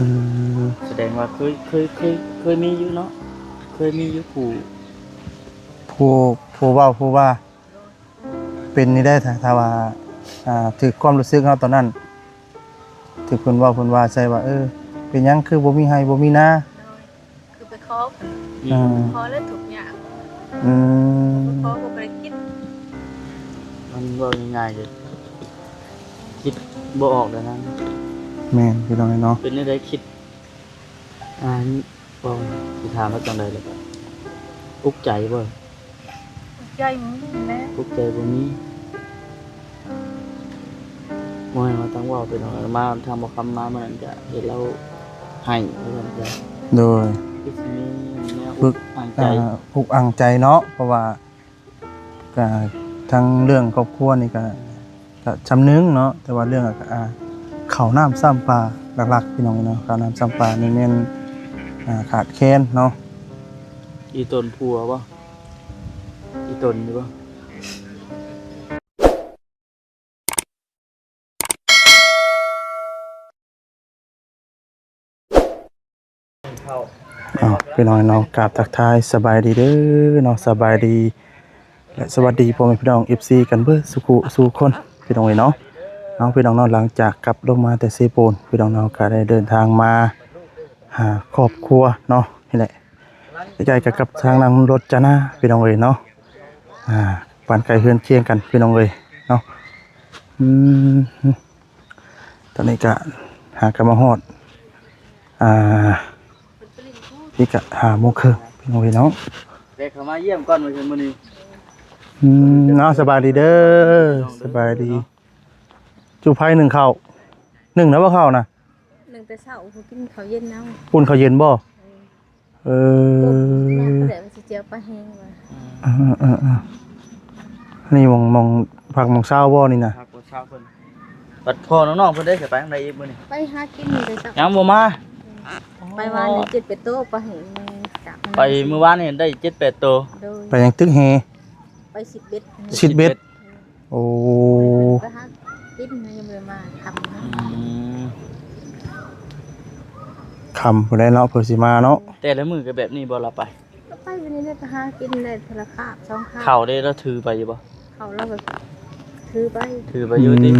อืมแสดงว่าเคยมีอยู่เนาะเคยมีอยู่ผู้ผู้ว่าเป็นนี่ได้ถ้าว่าถือความรู้สึกเฮาตอนนั้นถือเพิ่นว่าใช่ว่าเป็นหยังคือบ่มีให้บ่มีนาคือไปขอเพิ่น อืม ขอแล้วทุกอย่าง อืม ขอบ่ได้คิด มันว่าง่ายๆเลยคิดบ่ออกแล้วนะ แม่นพี่น้องเนาะ เป็นได้คิดบ่สิถามว่าจังได๋ล่ะอุกใจบ่ ใจมันแหละ อุกใจบ่มีบ่ให้มาตั้งเว้าไปเนาะมาทางบ่คำมามันนั้นก็เฮ็ดเราให้ว่าซั่นจ้ะ โดย คือสิมีแนว ฝึ อุ ก กอ่านใจ อุกอังใจเนาะเพราะว่าก็ทั้งเรื่องครอบครัวนี่ก็จำนึงเนาะแต่ว่าเรื่องข้าวน้ำซ้ำปลาหลักๆพี่น้องเนาะข้าวน้ำซ้ำปลานี่แม่นขาดแคลนเนาะ อีตนผัวบ่อีตนนี่บ่เข้า พี่น้องเนาะกราบทักทายสบายดีเด้อเนาะสบายดีและสวัสดีพ่อแม่พี่น้อง FC กันเบิดสู่คนพี่น้องเนาะพี่น้องเนาะหลังจากกลับลงมาแต่เซโปนพี่น้องเนาะก็ได้เดินทางมาหาครอบครัวเนาะนี่แหละใกล้ๆกับทางนางรถจนาพี่น้องเนาะบ้านไกลเฮือนเคียงกันพี่น้องเนาะตอนนี้ก็หากนมาฮอดพี่กะ5 โมงครึ่งพี่น้องเนาะ เด็กเข้ามาเยี่ยมก่อนมื้อคืนมื้อนี้ เนาะสบายดีเด้อสบายดีจุไผ่1ข้าว1นะบ่ข้าวนะ หนึ่งแต่เช้าเขากินข้าวเย็นเอา อุ่นข้าวเย็นบ่น้ำก็ได้มันสิเจียวปลาแห้งว่า นี่มองผักมองเช้าบ่นี่นะ พักบ่เช้าเพิ่นบัดพ่อน้องๆเพิ่นได้สิไปทางใดอีกมื้อนี้ ไปหากินนี่แต่เช้า ยังบ่มา ไปวานนี่7 8โต๊ะปลาแห้งจาก ไปมื้อวานนี่ได้7-8ตัว โดย ไปยังตึกแฮ ไป10เบ็ด ชิดเบ็ดโอ้ ไปหากินยังบ่ได้มาทำนะ คำบ่ได้เนาะเพิ่นสิมาเนาะ แต่ละมื้อก็แบบนี้บ่ละไป ก็ไปวันนี้ได้ไปหากินได้ทีละคาบ2คาบ ข้าวได้แล้วถือไปอยู่บ่ เขาเราก็ถือไป ถือไปอยู่ติ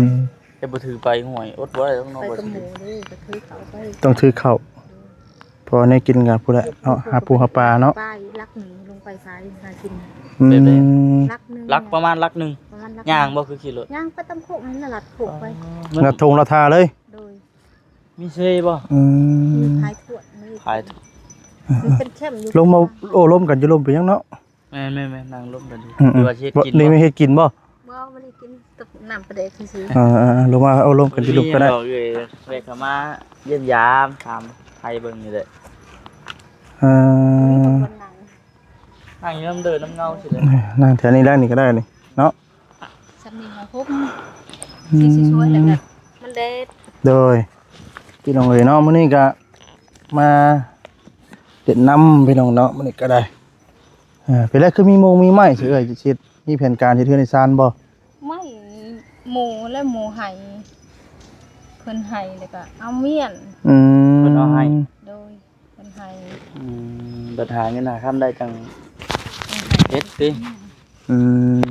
แต่บ่ถือไปห่วยอดบ่ได้ต้องนอน ไป บ่ กับห ถื มู อ นี่ก็ถือเขาไป ต้องถือข้าวพอได้กินกันพุ่นแหละเนาะหาปูหาปลาเนาะ ป้ายลักหนึ่งลงไปขายหากิน ลักหนึ่ง ลักประมาณลักหนึง ประมาณลัก ย่างบ่คือขี่รถ ย่างไปตำโคกนั่นน่ะลัดโคกไป กระทงราทาเลย โดย มีเซบ่ มีพายถั่วมี ขาย มันเป็นเข้มอยู่ ลงมาโอ้ลมกันอยู่ลมไปยังเนาะ แม่ๆนั่งร่มกันอยู่หรือว่าสิเฮ็ดกิน นี่ไม่เฮ็ดกินบ่ บ่ไม่ได้กินกับน้ำปลาเด็กซื้อ ลงมาเอาลมกันอยู่ลมก็ได้ ดอกเอ้ยเวกเข้ามาเยี่ยมยามถามไทยเบิ่งนี่แหละ มีคนหนัง นั่งอยู่น้ำเดินน้ำเงาสิเลย นั่งแถวนี้ได้นี่ก็ได้นี่เนาะ สำนีมาพบสีสวยแล้วกันมันเด็ด โดยพี่น้องเนาะมื้อนี้ก็มาเด็ดน้ำพี่น้องเนาะมื้อนี้ก็ได้เป็นไรคือมีไม้สิเอ้ยสิมีแผนการเฮ็ดเทือนในซานบ่ ไม่หมูและหมูไห่เพิ่นไห่เลยก็เอาเมียน เพิ่นเอาให้ โดยเพิ่นไห่ บัดหาเงินหาค่ำได้จังเฮ็ดติ อืม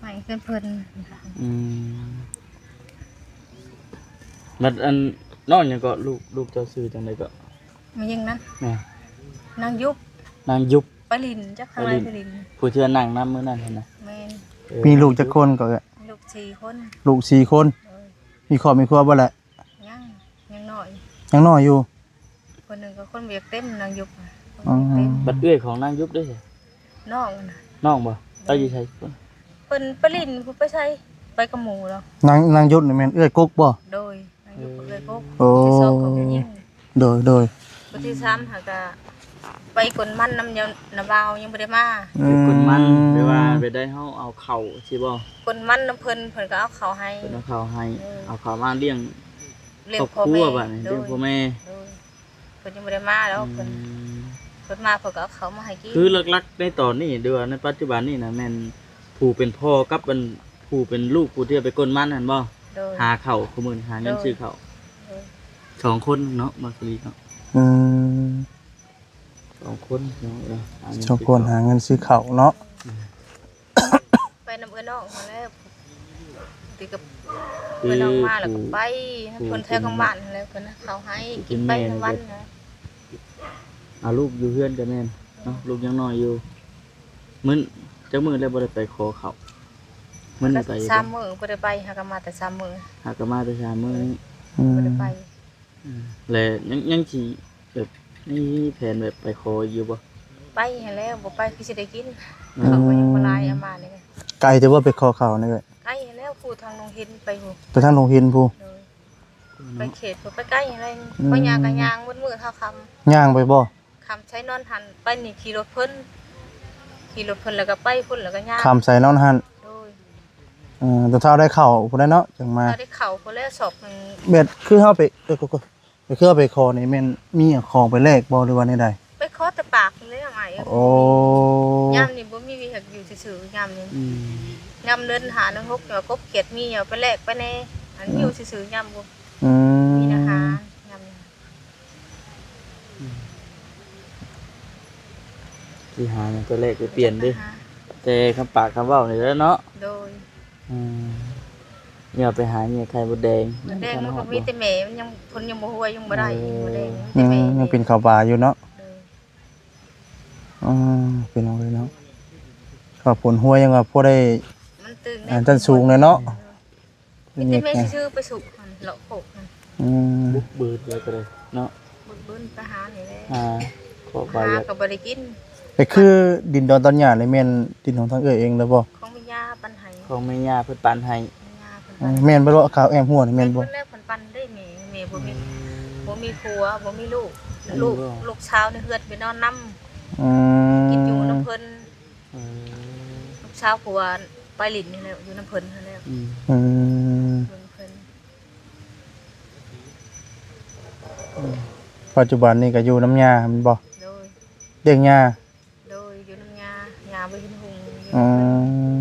ไห่เพิ่น บัดอันน้องหยังก็ลูกเจ้าซื้อจังได๋ก็ มันยังนะ แม่ นางยุบ นางยุบ ไปลินจักข้างในไปลิน ผู้เทื่อนั่งนำมื้อนั้นเห็นน่ะ แม่น มีลูกจักคนก็ ลูก4คน ลูก4คนมีครอบมีครัวบ่ล่ะ ยังน้อย ยังน้อยอยู่ คนหนึงก็คนเวียกเต็มนางยุบ บัดเอื้อยของนางยุบเด้อ น้องน่ะ น้องบ่เราอยู่ไสเพิ่น เพิ่นไปลินเพิ่นไปใช้ไปกับหมูแล้ว นางยศนี่แม่นเอื้อยกกบ่ โดยนางยุบก็เลยก็ โอ้ ที่สองก็ยิง โดย คนที่สามหากก็ไปกนมันน้ำยาน้ำบาวยังบ่ได้มา คือคนมันแปลว่าไปได้เฮาเอาเข้าสิบ่ กนมันน้ำเพิ่นก็เอาเขาให้ เพิ่นเอาเข้าให้เอาเข้ามาเลี้ยง เลี้ย ครง อบ พ่อ ครัว แม่ บัดนี้เลี้ยงพ่อแม่ โดยเพิ่นยังบ่ได้มาแล้วเพิ่นมาเพิ่นก็เอาเขามาให้กิน คือหลักๆในตอนนี้หรือว่าในปัจจุบันนี่นะแม่นผู้เป็นพ่อกับเป็นผู้เป็นลูกผู้ที่ไปกลมันหั่นบ่ โดย หาข้าวคุมื้อนี้หาเงินซื้อข้าว โ 2คนเนาะบาสลีเนาะ อืม 2คนเนาะหาเงิน ชาวคนหาเงินซื้อข้าวเนาะ ไปนำเอื้อน้องมาแล้วติกับเอื้อน้องมาแล้วก็ไปเพิ่นแท้ของบ้านแล้วเพิ่นเขาให้กินไปทั้งวันนะ ลูกอยู่เฮือนกันแม่นเนาะลูกยังน้อยอยู่มื้อจักมื้อแล้วบ่ได้ไปขอเขามื้อนี้ไปอยู่ 3 มื้อบ่ได้ไปหากันมาแต่3 มื้อ หากนมาแต่3มื้อนี้ บ่ได้ไป แล้วยังสิแบบนี่แผนแบบไปขออยู่บ่ ไปหั้นแล้วบ่ไปคือสิได้กินเขาก็ยังบ่ลายเอามานี่ ไกลแต่ว่าไปขอข้าวนี่เอ้ย ไกลหั้นแล้วผู้ทางโรงเรียนไปหู ไปทางโรงเรียนผู้ ไปเขตไปใกล้อะไรบ่ยางก็ยางมื้อๆเท่าค่ำ ย่างไปบ่ ค่ำใช้นอนหันไปนี่ขี่รถเพิ่นแล้วก็ไปพุ่นแล้วก็ย่าง คำใส่นอนหัน โดย แต่เท่าได้ข้าวพุ่นได้เนาะจังมา ถ้าได้เข้าพุ่นแล้วสอบนึง เบ็ดคือเฮาไปก็คือเอาไปขอนี่แม่นมีของไปแลกบ่หรือว่าใด ไปขอแต่ปากเลยอ่ะอ้าย ๆโอ้ ยามนี่บ่มีวิหักอยู่ซื่อๆยามนี้ยามเดินหานึง6กบเขียดมีเอาไปแลกไปแน่อันอยู่ซื่อๆยามบ่ อื มีนะ ม คะยามนี้ สิหาหยังตัวเลขไปเปลี่ยนเด้แต่คำปากคำเว้านี่แหล้วเนาะ โดย อย่าไปหาเนี่ยไข่มดแดง แดงมันก็มีแต่แม่มันยังเพิ่นยังบ่ฮู้ว่ายังบ่ได้บ่แดง อื มี ม แต่แม่ ยังเป็นข้าวปลาอยู่เนาะ โดย เป็นเอาเลยเนาะก็ผลหัวยังว่าพอได้ มันตึง อันชั้นสูงเลยเนาะ มีแต่แม่ชื่อไปสุกหั่นเลาะโขกหั่น อืม บุกเบิดเลยก็เลยเนาะ บึ้นไปหานี่แหละ ขอไป หา อยาก ก็บ่ได้กิน ไปคือดินดอนตอนหญ้าเลยแม่นดินของทางเอ้ยเองแล้วบ่ ของมียาปันให้ ของแม่ย่าเพิ่นปันให้ มียาเพิ่นปัน แม่นบ่รู้ข่าวแอมหัวนี่แม่นบ่ เพิ่นแล้วเพิ่นปันได้แม่บ่มีผัวบ่มีลูกลูกเช้านี่เฮือดไปนอนนำ อืม กินอยู่น้ำเพิ่นลูกเช้าผัวไปหลินนี่แหละอยู่น้ำเพิ่นนั่นแหละ อืม เพิ่น ปัจจุบันนี่ก็อยู่น้ำยาแมันบ่ โดย เลี้ยงยา อยู่น้ำยาบ่เห็นหุงอยู่ อืม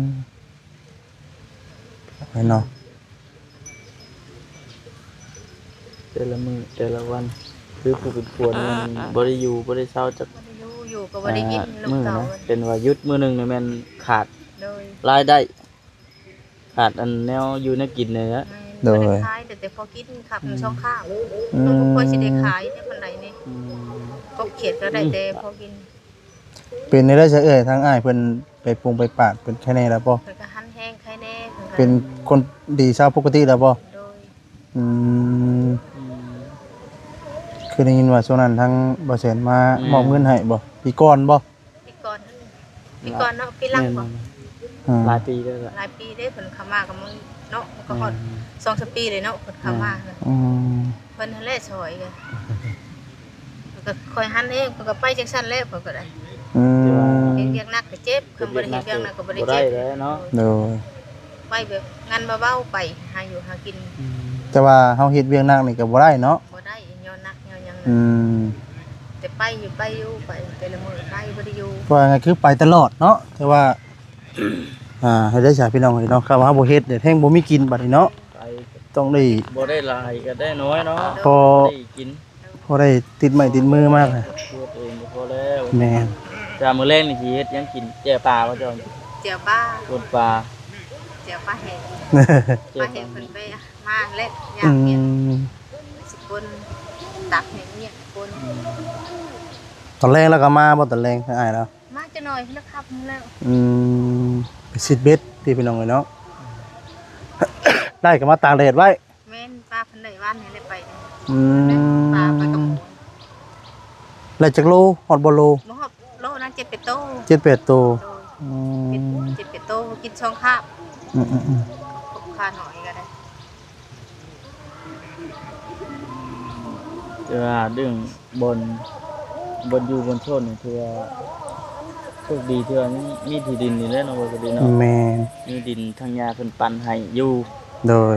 ไปเนาะ แต่ละมื้อแต่ละวันคือผู้เป็นผัวนี่มันบ่ได้อยู่บ่ได้เช้าจัก บ่ได้อยู่ก็บ่ได้กินลูก มื้อ เต่า นะเป็นว่าหยุดมื้อหนึงนี่แม่นขาด โดย รายได้ขาดอันแนวอยู่แนวกินนี่แหละ บ่ได้ขายแต่พอกินขับช่องข้าว อื มันบ่ค่อยสิ ม ได้ขายในปานใดนี่กบเขียดก็ได้แต่พอกิน เป็นในได้จะเอ่ยทางอ้ายเพิ่นไปปรุงไปปาดเป็นแค่นี้แล้วบ่ เพิ่นก็หั่นแห้งไข่แน่เพิ่นก็ เป็นคนดีชาวปกติแล้วบ่ โดย อืมคือได้ยินว่าช่วงนั้นทางบ่แสนมามอบเงินให้บ่ปีก่อนบ่ ปีก่อนเนาะปีหลังบ่ อืม หลายปีแล้วล่ะ หลายปีได้เพิ่นเข้ามากับมึงเนาะมันก็ฮอด2-3ปีเลยเนาะเพิ่นเข้ามาน่ะ อืม เพิ่นหั่นแหละซอยกันเพิ่นก็คอยหั่นเองเพิ่นก็ไปจังซั่นแหละเพิ่นก็ได้ อืม เฮ็ดเวียกหนักก็เจ็บเพิ่นบ่ได้เฮ็ดเวียกหนักก็บ่ได้ บ่ได้ เจ็บ แล้วเนาะ โดย ไปแบบงานเบาๆไปหาอยู่หากิน แต่ว่าเฮาเฮ็ดเวียกหนักนี่ก็บ่ได้เนาะ บ่ได้ย้อนหนักย้อนหยัง อืม แต่ไปอยู่ไปแต่ละมื้อไปบ่ได้อยู่ ว่าไงคือไปตลอดเนาะแต่ว่า ให้ได้ฉายพี่น้องเนาะครับว่าบ่เฮ็ดเดี๋ยวแท่งบ่มีกินบัดนี้เนาะ ไป ต้องได้ บ่ได้หลายก็ได้น้อยเนาะ พอ ได้กิน พอได้ติดไม้ติดมือมากนะ พูดเองก็พอแล้ว แม่น จามื้อแรงนี่สิเฮ็ดหยังกินแจ่ปลาบ่จอน เจียวป้า ปนปลา เจียวป้าแห้ง เจ็ ป้า บ แห้งเพิ่นไปมาเล็ดย่า อื งเมียน ม สิคนตักแห้งเมียนคน ตอนแรกแล้วก็มาบ่ตอนแรกทางอ้ายแล้ว มาจะหน่อยแล้วครับแล้ว อืมไปซิดเบ็ดที่พี่น้องเนาะ ได้ก็มาตากแดดไว้ แม่นป้าเพิ่นได้ว่านให้ได้ไป อืม ป้าไปกับหมู แล้วจักโลฮอดบ่โล บ่ฮอดโลนั้น7เป็ดโต 7-8ตัว โดย อืม 7เป็ดโตกินช่องคาบ อืม ค่าหน่อยก็ได้ แต่ว่าเรื่องบนอยู่บนโซนนี่คือว่าโชคดีที่ว่ามีที่ดินนี่แหละเนาะบ่ก็ดีเนาะ แม่น มีดินทางยาเพิ่นปันให้อยู่ โดย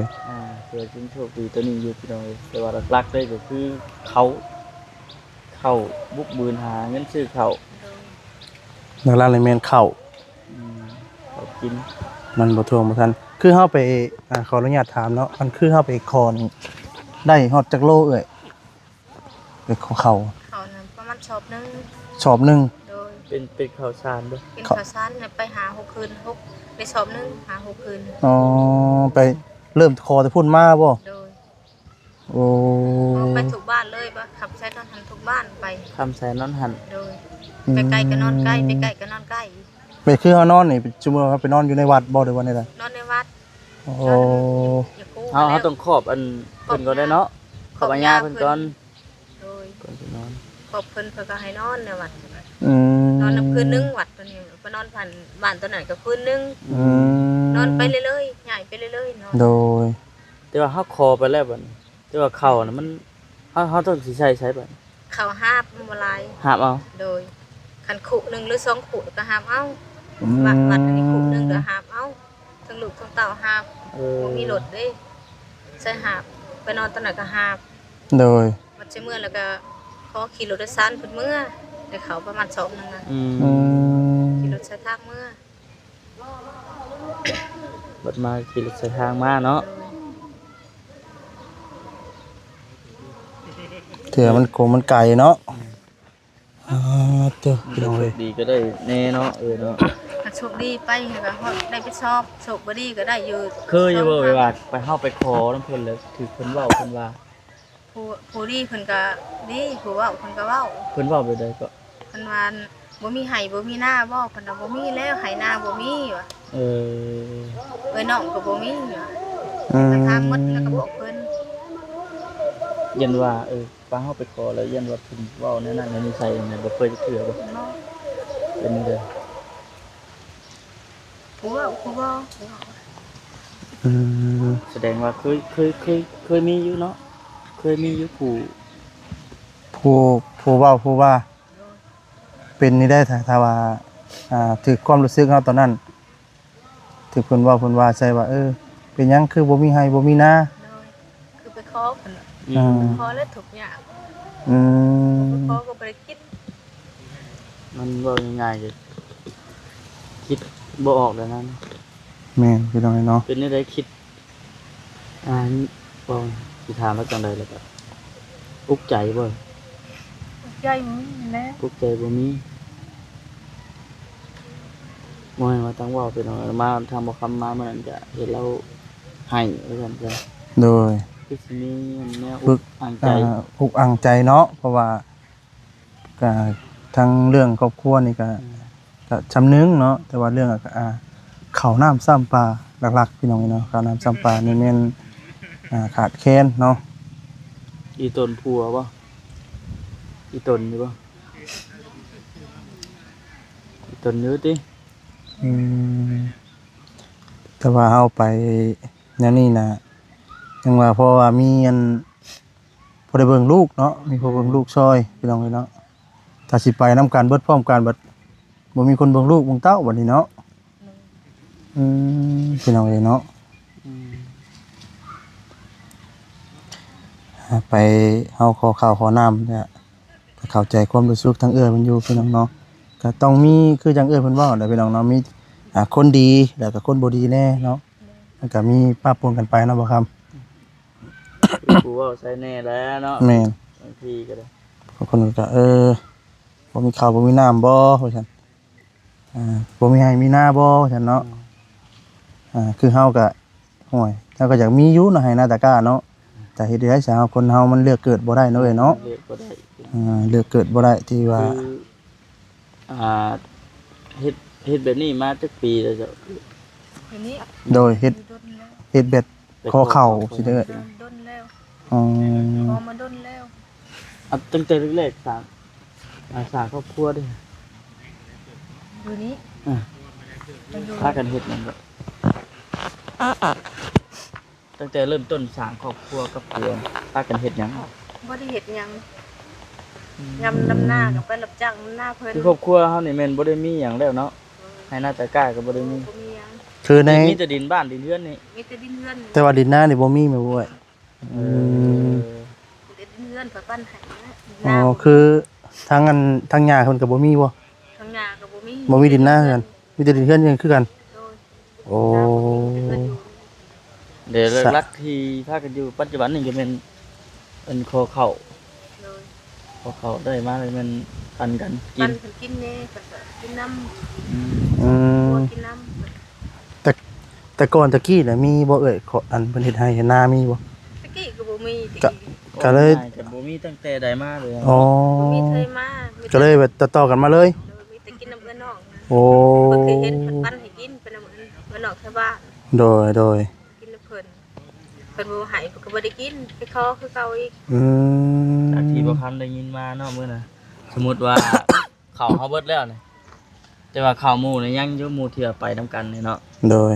เพื่อซึ่งโชคดีตัวนี้อยู่พี่น้องเอ้ยแต่ว่าหลักๆเลยก็คือเข้าบุกบืนหาเงินซื้อข้าว นักล่าเลยแม่นเข้า เขากิน มันบ่ท่วงบ่ทันคือเฮาไปขออนุญาตถามเนาะมันคือเฮาไปคอนี่ได้ฮอดจักโลเอ้ย เด็กของเขา เขานั้นประมาณชอบหนึง ชอบหนึง โดย เป็นข้าวสารบ่ เป็นข้าวสารน่ะไปหา6คืน6ไปชอบหนึงหา6คืน อ๋อไปเริ่มคอจะพูดมาบ่ โดย โอ้ ไปทุกบ้านเลยบ่ขับใช้นอนทันทุกบ้านไป คำใส่นอนหัน โดยไปไกลก็นอนใกล้ไปไกลก็นอนใกล้ ไปคือเฮานอนนี่จุมื้อว่าไปนอนอยู่ในวัดบ่หรือว่าในใด นอนในวัด โอ้ อย่ากู้ เฮาต้องครอบอันเพิ่นก่อนได้เนาะขอบอาญาเพิ่นก่อน โดย ก่อนสินอน ขอบเพิ่นก็ให้นอนในวัด อืม นอนน้ำคืนนึงวัดตัวนี้ไปนอนผ่านบ้านตัวนั้นก็คืนนึง อืม นอนไปเรื่อยๆใหญ่ไปเรื่อยๆนอน โดย แต่ว่าเฮาคอไปแล้วบัดนี้แต่ว่าเข้าน่ะมันเฮาต้องสิใช้บัด เขาหาบบ่ลาย หาบเอา โดยคันขุหนึงหรือ2ขุก็หาบเอา อืม วัดอันนี้ขุหนึงก็หาบเอาทั้งลูกทั้งเต้าหาบ เออ บ่มีรถเด้ใช้หาบไปนอนตอนนั้นก็หาบ โดย วัดใช้เมื่อแล้วก็ขอขี่รถโดยสารเพิ่นเมื่อได้เขาประมาณ2นึงนะ อืม อืม ขี่รถใช้ทางเมื่อ บัดมาขี่รถใส่ทางมาเนาะ เถื่อมันโกงมันไก่เนาะเจ้าพี่น้องเอ้ย ดีก็ได้แน่เนาะเนาะ ถ้าโชคดีไปก็ได้ไปชอบโชคบ่ดีก็ได้อยู่ เคยอยู่บ่เวลาไปเฮาไปขอน้ำเพิ่นเลยถือเพิ่นเว้าเพิ่นว่า ผู้ดีเพิ่นก็ดีผู้เว้าเพิ่นก็เว้า เพิ่นเว้าไปได้ก็ เพิ่นว่าบ่มีไห้บ่มีหน้าบ่เพิ่นว่าบ่มีแล้วไห้หน้าบ่มีว่ะ เออ เอ้ยน้องก็บ่มีว่ะ อืม มันทางหมดแล้วก็บอกเพิ่น ยันว่าป้าเฮาไปขอแล้วยันว่าเพิ่นเว้าแนวนั้นแนวนี้ใส่เนี่ยบ่เคยจะเถื่อบ่ เนาะ เป็นจังได๋ ผู้เว้าผู้เว้า อืม แสดงว่าเคยมีอยู่เนาะเคยมีอยู่ผู้ ผู้ว่าเป็นนี่ได้ถ้าว่าถือความรู้สึกเฮาตอนนั้นถือเพิ่นว่าใช่ว่าเป็นหยังคือบ่มีให้บ่มีนา เนาะคือไปขอเพิ่นน่ะ อืม ขอแล้วทุกอย่าง อืม ขอก็บ่ได้คิด มันเว้าง่ายๆก็คิดบ่ออกแล้วนั้น แม่นพี่น้องเนาะ เป็นจังได๋คิดบ่สิถามแล้วจังได๋ล่ะก็อุกใจบ่ ใจมึงแหละ อุกใจบ่มีบ่แม่นว่าตั้งเว้าไปเนาะมาทางบ่คำมามื้อนั้นก็เห็นเราให้ว่าซั่นจ้ะ โดย คือสิมีแนวอุกอังใจ อุกอังใจเนาะเพราะว่าก็ทั้งเรื่องครอบครัวนี่ก็ชำนึงเนาะแต่ว่าเรื่องข้าวน้ำซ้ำปลาหลักๆพี่น้องเนาะข้าวน้ำซ้ำปลานี่แม่นขาดแคลนเนาะ อีตนผัวบ่อีตนอยู่บ่อีตนอยู่ติ อืมแต่ว่าเอาไปแนวนี้นะยังว่าเพราะว่ามีอันพอได้เบิ่งลูกเนาะมีพอเบิ่งลูกซอยพี่น้องเอ้ยเนาะถ้าสิไปนํกันเบิดพร้อมกันบัดบ่มีคนเบิ่งลูกเบิ่งเต้าบัดนี้เนาะพี่น้องเอ้ยเนาะ อืม ไปเฮาขอข้าวขอน้ำเนี่ยก็เข้าใจความรู้สึกทั้งมันอยู่พี่น้องเนาะก็ต้องมีคือจังเพิ่นเว้าแหละพี่น้องเนาะมีคนดีแล้วก็คนบ่ดีแน่เนาะมันก็มีปะปนกันไปเนาะบ่ครับ คือกูเว้าใส่แน่แล้วเนาะ แม่น บางทีก็ได้ บางคนก็บ่มีข้าวบ่มีน้ำบ่ว่าซั่นบ่มีให้มีหน้าบ่ว่าซั่นเนาะคือเฮาก็ห่วยเฮาก็อยากมีอยู่เนาะให้หน้าตะกร้าเนาะแต่เฮ็ดได้ซะคนเฮามันเลือกเกิดบ่ได้เนาะเอ้ยเนาะ เรียกบ่ได้ เลือกเกิดบ่ได้ที่ว่า คือเฮ็ดแบบนี้มาจักปีแล้วจ้ะ ทีนี้ โดยเฮ็ด ดนแล้ว เฮ็ดเบ็ดคอเข่าสิเด้อ ดนแล้ว อ๋อ พอมาดนแล้ว ตั้งแต่แรกๆสร้างครอบครัวเด้ อยู่นี้ อ่า มาอยู่ พากันเฮ็ดนั่นก็ตั้งแต่เริ่มต้นสร้างครอบครัวกับเพื่อนพากันเฮ็ดหยัง บ่ได้เฮ็ดหยังยำน้ำหน้ากับไปรับจ้างน้ำหน้าเพิ่น คือครอบครัวเฮานี่แม่นบ่ได้มีหยังแล้วเนาะให้หน้าตะกร้าก็บ่ได้มี บ่มีหยัง คือใน มีแต่ดินบ้านดินเรือนนี่ มีแต่ดินเฮือน แต่ว่าดินหน้านี่บ่มีแม่บ่เอ้ย มีแต่ดินเฮือนฝาปั้นให้นะ อ๋อคือทางทางหญ้าเพิ่นก็บ่มีบ่ ทางหน้าก็บ่มี บ่มีดินหน้าคือกันมีแต่ดินเฮือนยังคือกัน โดย โอ้ เดี๋ยวหลักๆที่พากันอยู่ปัจจุบันนี่ก็เป็นคอเข่า โดย อเขาได้มาเลยมันปันกันกิ ปั น นเพิ่นกินแน่เพิ่นก็กินน้ อืม อืม ำกินน้ำ แต่ก่อนตะกี้น่ะมีบ่เอ่ยขออันเพิ่นเฮ็ดให้เฮ็ดนามีบ่ ตะกี้ก็บ่มีตะ ก็ กี้ ก็เลย โอ้แต่บ่มีตั้งแต่ใดมาเลย อ๋อ บ่มีเคยมามี ก็เลยแบบต่อๆกันมาเลย มีแต่กินน้ำเอื้อนน้องนะ โอ้ เพิ่นเคยเห็นเพิ่นปั้นให้กินเป็นน้ำเอื้อนน้องแถวบ้าน โดย กินน้ำเพิ่นบ่ให้เพิ่นก็บ่ได้กินไปขอคือเก่าอีก อืม จากที่บ่คำได้ยินมาเนาะมื้อน่ะสมมุติว่า ข้าวเฮาเบิดแล้วนี่แต่ว่าข้าวหมู่นี่ยังอยู่หมู่เที่ยวไปนํกันนี่เนาะ โดย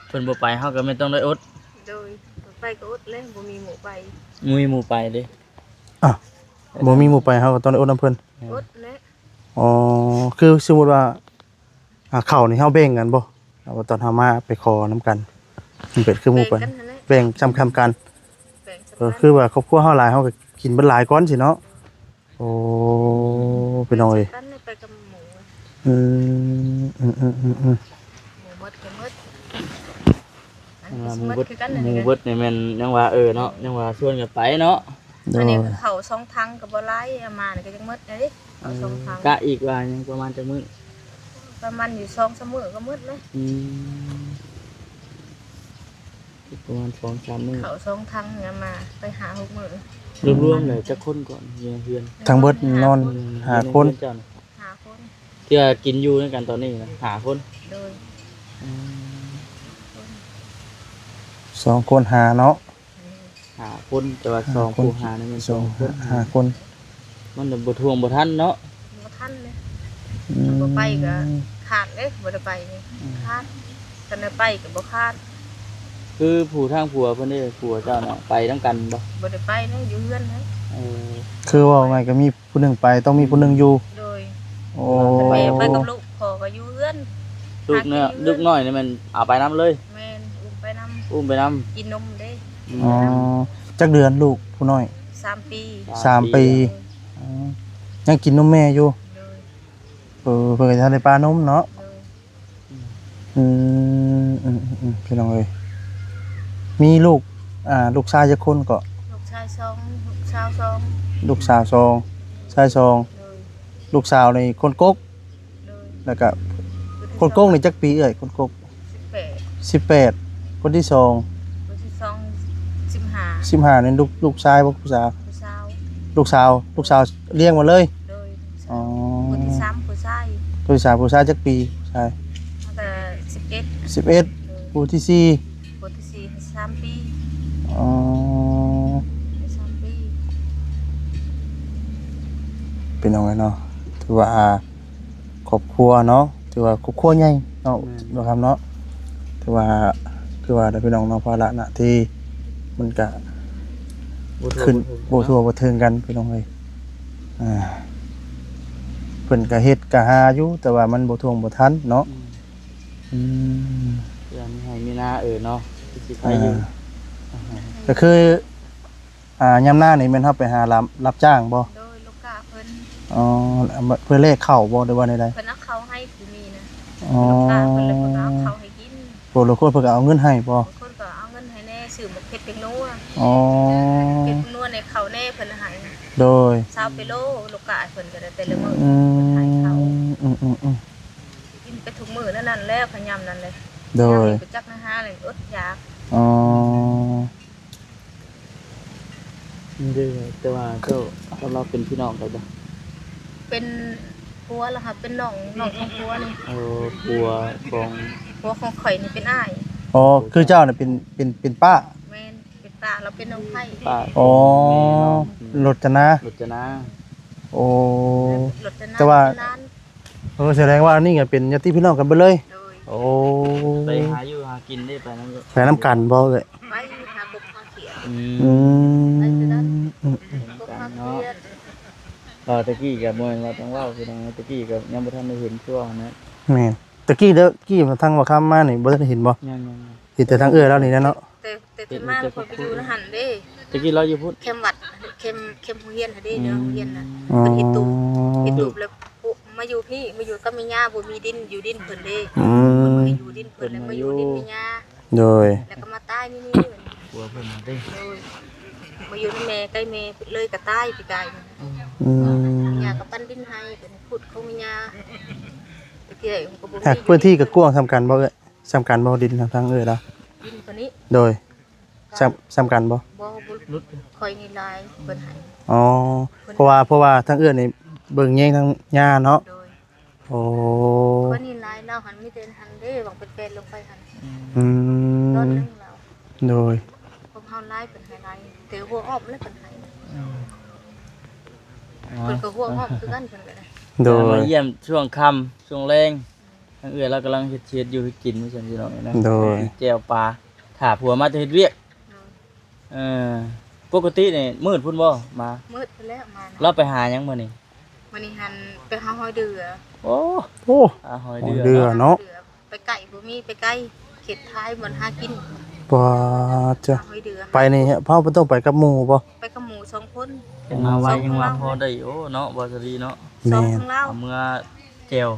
เพิ่นบ่ไปเฮาก็ไม่ต้องได้อด โดยไปก็อดเลยบ่มีหมู่ไป มีหมู่ไปเด้ อ่ะบ่มีหมู่ไปเฮาก็ต้องได้อดน้ำเพิ่น อดนะ อ๋อคือสมมุติว่าข้าวนี่เฮาแบ่งกันบ่เอาว่าตอนเฮามาไปขอน้ำกันมันเป็นคือหมู่ไป แบ่งกันนั่นแหละ แบ่งจำคำกัน แบ่งสัก คือว่าครอบครัวเฮาหลายเฮาก็กินเบิดหลายก้อนสิเนาะโอ้พี่น้องเอ้ย กันไปกับหมู อืม หมูหมดก็หมดอันนี้สิหมดคือกันนั่น หมู่ แหละ เบิดนี่แม่นยังว่าเนาะยังว่าชวนกันไปเนาะ โด อัน ย นี้เขาสองทังกับบ่หลายเอามานี่ก็ยังหมดเลยเขาสองทัง กะอีกว่ายังประมาณจักมื้อ ประมาณอยู่2-3มื้อก็หมดเลย อืมอีกประมาณ 2-3 มื้อ เขาสองทังเอามาไปหา6มื้อ รวมๆเลยจักคนก่อนเฮือน ทั้งเบิดนอนหาคน เจ้าน่ะ หาคน ที่ว่ากินอยู่ด้วยกันตอนนี้นะหาคน โดย 2คนหาเนาะ หาคนแต่ว่าสองผู้หานี่มันสองคน หาคน มันบ่ทวงบ่ทันเนาะ บ่ทันเลย อืม บ่ไปก็ขาดเลยบ่ได้ไปนี่ขาดคันได้ไปก็บ่ขาด คือผู้ทางผัวเพิ่นได้ผัวเจ้าน่ะไปนํกันบ่ บ่ได้ไปนะอยู่เฮือนนะ เออ คือว่าไงก็มีผู้หนึงไปต้องมีผู้หนึงอยู่ โดย โอ้ แม่ไปกับลูกพ่อก็อยู่เฮือน ลูกเนี่ยลูกน้อยนี่มันเอาไปนํเลย แม่นอุ้มไปนำ อุ้มไปนํ กินนมเด้ อ๋อจักเดือนลูกผู้น้อย 3 ปี 3 ปีอ๋อยังกินนมแม่อยู่ โดย เพิ่นก็จะได้ปลานมเนาะ โดย พี่น้องเอ้ยมีลูกลูกชายจักคนก็ ลูกชาย2ลูกสาว2 ลูกสาวสองชายสอง โดย ลูกสาวนี่คนกก โดย แล้วก็คนกกนี่จักปีเอ้ยคนกก 18 18คนที่สอง คนที่2 15นี่ลูกชายบ่ลูกสาว ผู้สาว ลูกสาวเลี้ยงมาเลย โดย อ๋อ คนที่3ผู้ชาย ผู้สาวผู้ชายจักปีผู้ชาย แล้วก็11 11 โดย ผู้ที่สี่ คนที่4 3 ปี อ๋อ 3 ปี เป็นเอาไว้เนาะถือว่าครอบครัวเนาะถือว่าครอบครัวใหญ่เนาะครับเนาะถือว่าคือว่าได้พี่น้องเนาะภาระหน้าที่มันก็ขึ้นบ่ทั่วบ่ถึงกันพี่น้องเอ้ยเพิ่นก็เฮ็ดก็หาอยู่แต่ว่ามันบ่ท่วงบ่ทันเนาะอืม อย่างนี้ให้มีหน้าเนาะสิไปอยู่ ก็คือยามหน้านี่แม่นเฮาไปหารับจ้างบ่ โดยลูกกาเพิ่น อ๋อเพื่อเลขเข้าบ่หรือว่าใด เพิ่นเอาเขาให้ผู้มีนะ ๆอ๋อ ลูกกาเพิ่นเลยเพิ่นก็เอาเขาให้กิน บ่ละคนเพิ่นก็เอาเงินให้บ่ บางคนก็เอาเงินให้แน่ซื้อหมกเผ็ดเป็นนัว อ๋อ เผ็ดเป็นนัวในเขาแน่เพิ่นให้ โดย 20กิโลลูกกาเพิ่นก็ได้แต่ละมื้อ อื เพิ่นให้เขา ม กินไปทุกมื้อนั่นแล้วขยำนั่นเลย โดย ไปจักนะฮะเลยอดอยาก อ๋อ เด้อแต่ว่าเจ้าเราเป็นพี่น้องกันบ่ เป็นผัวล่ะค่ะเป็นน้องของผัวนี่ ผัวของ ผัวของข่อยนี่เป็นอ้าย อ๋อคือเจ้าน่ะเป็นป้า แม่นเป็นป้าเราเป็นน้องไผ่ ป้า อ๋อรจนา รจนา โอ้ รถจะน แต่ว่า นาน แสดงว่านี่ก็เป็นญาติพี่น้องกันเบิดเลย โดย โอ้ ไปหาอยู่หากินได้ไปนั่นก็ ไปนํกันบ่เอ้ย ไปหาบุกมาเขียน อืม บุกมาเขียน ตะกี้กับมวยว่าต้องเล่าคือทางตะกี้กับยังบ่ทันได้เห็นช่วงนะ แม่นตะกี้กี้ทางว่าคำมานี่บ่ทันได้เห็นบ่ ยัง เห็นแต่ทางเอื้อแล้วนี่นะเนาะ แต่ที่มาคนไปอยู่นะหันเด้ ตะกี้เราอยู่พุทธ เข้มวัดเข้มโรงเรียนหาเด้เนาะโรงเรียนน่ะ อ๋อ เพิ่นเฮ็ดตูบแล้วปุ๊มาอยู่พี่มาอยู่กับแม่ย่าบ่มีดินอยู่ดินเพิ่นเด้ อื เพิ่น ม ไปอยู่ดินเพิ่นแล้วมาอยู่ดินแม่ย่า โดย แล้วก็มาตายนี่ ผัวเพิ่นได้ โดยมาอยู่นำแม่ใกล้แม่เลยก็ตายพี่กาย อืม กับปั้นดินให้เป็นขุดเขามียาตะเกียบก็บ่ หากพื้นที่ก็กว้างสำคัญบ่เอ้ยสำคัญบ่ดินทางเอ้ยแล้ว ดินตัวนี้ โดยสำคัญบ่ บ่ลุดคอยนี่ลายเพิ่นให้ อ๋อเพราะว่าทางเอื้อนี่เบิ่งแยงทางหญ้าเนาะ โดย โอ้ คนนี่ลายเราหันมีแต่หันเด้บางเป็นลงไปหัน อื ต้น ม นึงเรา โดย พวกเฮาลายเป็นให้ลายเต๋อหัวอ้อมแล้วเป็นให้ อ๋อ เพิ่นก็หัวอ้อมคือกันเพิ่นก็ได้ โด มาย เยี่ยมช่วงค่ำช่วงแรงทางเอื้อเรากำลังเฮ็ดเชียดอยู่ให้กินไม่ใช่พี่น้องนะ โดย แจ่วปลาถ้าผัวมาจะเฮ็ดเวียกเออปกตินี่มืดพุ่นบ่มา มืดไปแล้วมา เราไปหาหยังมื้อนี้ วันนี้หันไปหาหอยเดือ โอ้ โอ้ หาหอย หอย เดื เดื อ อเนาะ ไปไก่บ่มีไปไก่เขตท้ายมันหากิน ว่าจะ หาหอยเดือ ไปนี่ฮะพ่อบ่ต้องไปกับหมู่บ่ ไปกับหมู2คน เห็นมาไว้ยังว่าพอได้โอ้เนาะบ่สดีเนาะ สอง แม่น ข้างเล่า เอาเมื่อแจ่ว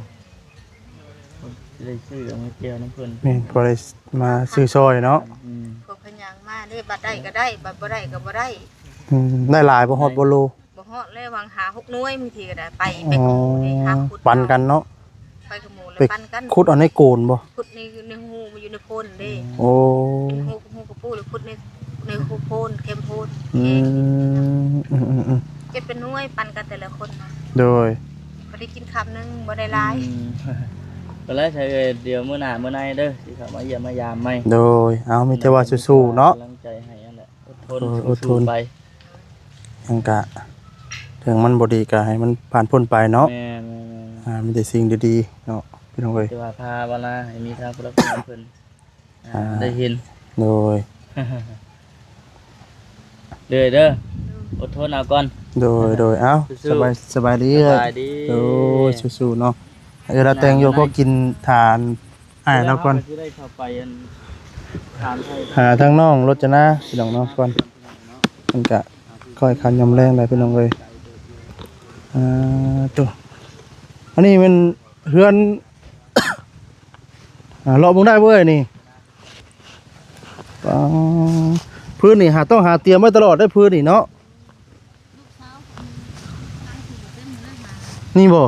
ได้ซื้อเอามาแจ่วน้ำเพิ่น แม่นบ่ได้มาซื้อซอยเนาะ อืม พวกพญางมาได้บัดได้ก็ได้บัดบ่ได้ก็บ่ได้ ได้หลายบ่ฮอดบ่โล บ่ฮอดเลยวางหา6หน่วยมีทีก็ได้ไปไป อ๋อ กับหมูได้หาขุด ปันกันเนาะ ไปกับหมูเลย ไป ปันกัน ขุดเอาในโกนบ่ ขุดในหูมันอยู่ในโพนเด้ โอ้ หูกระปูหรือขุดในหูโพนเข้มโพน อื เอง ม เก็บเป็นหน่วยปันกันแต่ละคนนะ โดย บ่ได้กินคำนึงบ่ได้หลาย อืมก็แล้วใช้เดี๋ยวมื้อหน้ามื้อในเด้อสิเข้ามาเยี่ยมมายามใหม่ โดยเอามีแต่ว่าสู้ๆเนาะ กำลังใจให้นั่นแหละอดทน อดทน สู้ๆไป ยังกะถึงมันบ่ดีก็ให้มันผ่านพ้นไปเนาะ แม่น มีแต่สิ่งดีๆเนาะพี่น้องเอ้ย ๆแต่ว่าพาเวลาให้มีทางผู้รับผิดชอบเพิ่นได้เห็น โดย เด้ออดทนเอาก่อน โดยเอ้า สู้ๆ สบายดี ส เอ้ย บายดี โอ้ยสู้ๆเนาะเราแต่งโยก็กินทานแล้วก่อน สิได้เข้าไปอันถามไทย หาทางน้องรจนาพี่น้องเนาะก่อนมันก็ค่อยคันยำแรงได้พี่น้องเอ้ยตัวอันนี้มันเฮือน เลาะเบิ่งได้เว้ยนี่อ๋อพื้นนี่ต้องหาเตรียมไว้ตลอดได้พื้นนี่เนาะนี่บ่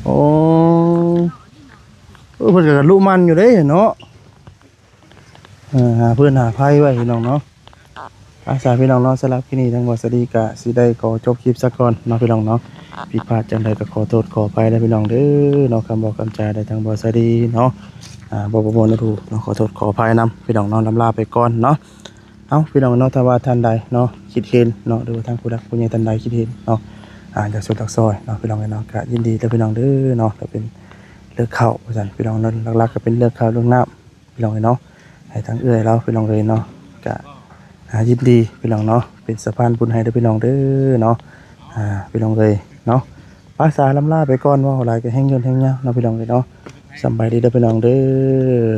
โอ้เพิ่นก็ลุมันอยู่เด้เนาะหาเพื่อนหาไผไว้พี่น้องเนาะอาสาพี่น้องเนาะสำหรับที่นี่ทางบสดีก็สิได้ขอจบคลิปซะก่อนเนาะพี่น้องเนาะผิดพลาดจังใดก็ขอโทษขออภัยนะพี่น้องเด้อเนาะคำบอกคำจาได้ทางบสดีเนาะบ่ประมวลนะถูกเนาะขอโทษขออภัยนำพี่น้องเนาะลำลาไปก่อนเนาะเอาพี่น้องเนาะถ้าว่าท่านใดเนาะคิดเห็นเนาะหรือว่าทางผู้รักผู้ใหญ่ท่านใดคิดเห็นเนาะจากสุดทักซอยเนาะพี่น้องเนาะก็ยินดีแต่พี่น้องเด้อเนาะก็เป็นเลือกเข้าว่าซั่นพี่น้องเนาะหลักๆก็เป็นเลือกเข้าเรื่องน้ำพี่น้องเนาะให้ทางเอื้อยเราพี่น้องเลยเนาะก็ยินดีพี่น้องเนาะเป็นสะพานบุญให้เด้อพี่น้องเด้อเนาะพี่น้องเลยเนาะภาษาลำลาไปก่อนว่าอะไรก็แห้งเงินแห้งเงาเนาะพี่น้องเลยเนาะสำบายดีเด้อพี่น้องเด้อ